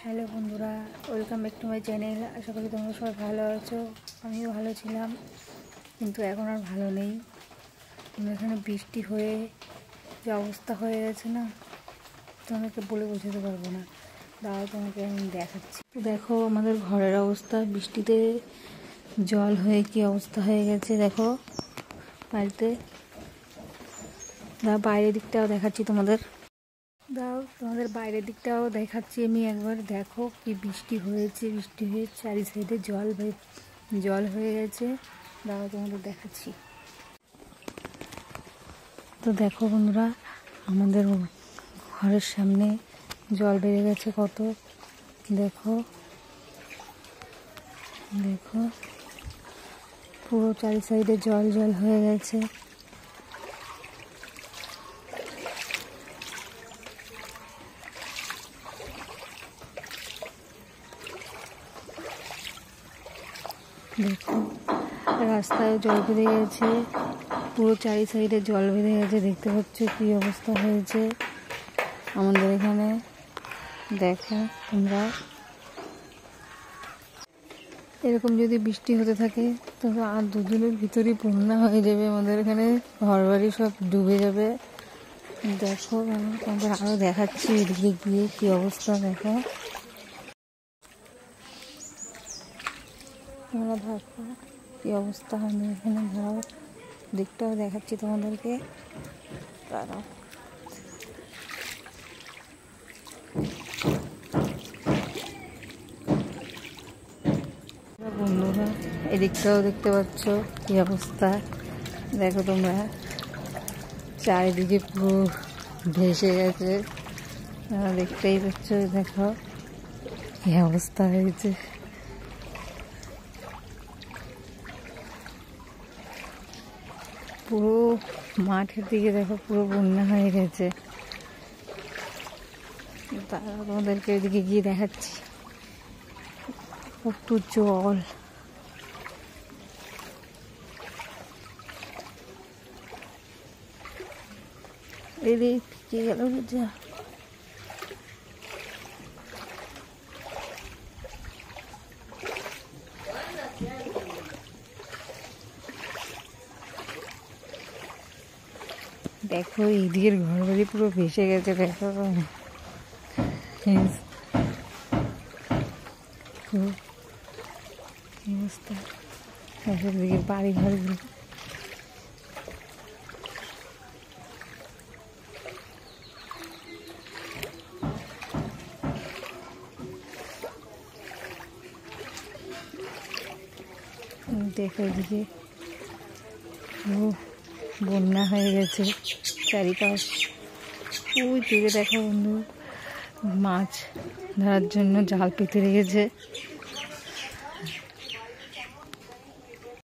Hello বন্ধুরা, welcome back to my channel. আশা করি তোমরা সবাই ভালো আছো। আমিও ভালো ছিলাম, কিন্তু এখন আর ভালো নেই। এখানে বৃষ্টি হয়ে যে অবস্থা হয়ে গেছে না, তোমাকে বলে বোঝাতে পারবো না। দাঁড়াও, তোমাকে আমি দেখাচ্ছি। দেখো আমাদের ঘরের অবস্থা, বৃষ্টিতে জল হয়ে কি অবস্থা হয়ে গেছে দেখো বাড়িতে। বাইরের দিকটাও দেখাচ্ছি তোমাদের, বাইরের দিকটাও দেখাচ্ছি আমি একবার। দেখো কি বৃষ্টি হয়েছে, বৃষ্টি হয়ে চারি সাইডে জল হয়ে গেছে। দাও তোমাদের দেখাচ্ছি। তো দেখো বন্ধুরা, আমাদের ঘরের সামনে জল বেড়ে গেছে কত। দেখো দেখো পুরো চারি সাইডে জল জল হয়ে গেছে। দেখো রাস্তায় জল বেঁধে গেছে, পুরো চারি সাইডে জল বেঁধে গেছে। দেখতে পাচ্ছ কি অবস্থা হয়েছে আমাদের এখানে। দেখো তোমরা, এরকম যদি বৃষ্টি হতে থাকে তবে আর দুদিনের ভিতরেই বন্যা হয়ে যাবে আমাদের এখানে, ঘরবাড়ি সব ডুবে যাবে। দেখো তোমাদের আরও দেখাচ্ছি এদিকে গিয়ে কি অবস্থা। দেখো তোমরা দেখো কি অবস্থা আমি এখানে ঘর দিকটাও দেখাচ্ছি তোমাদেরকে। দাঁড়াও, বন্ধুরা এদিকটাও দেখতে পাচ্ছ কি অবস্থা। দেখো তোমরা, চারিদিকে পুরো ভেসে গেছে, দেখতেই পাচ্ছ। দেখো কি অবস্থা হয়েছে। পুরো মাঠের দিকে দেখো পুরো বন্যা হয়ে গেছে। তারা তোমাদেরকে এদিকে গিয়ে দেখাচ্ছি একটু জল। এদিক কি গেল যা, দেখো এইদিকের ঘর বাড়ি পুরো ভেসে গেছে। দেখো অবস্থা, দিকের বাড়ি ঘরগুলো। দেখো এদিকে বন্যা হয়ে গেছে চারিপাশ। ওই দিকে দেখো বন্ধু, মাছ ধরার জন্য জাল পেতে রেখেছে।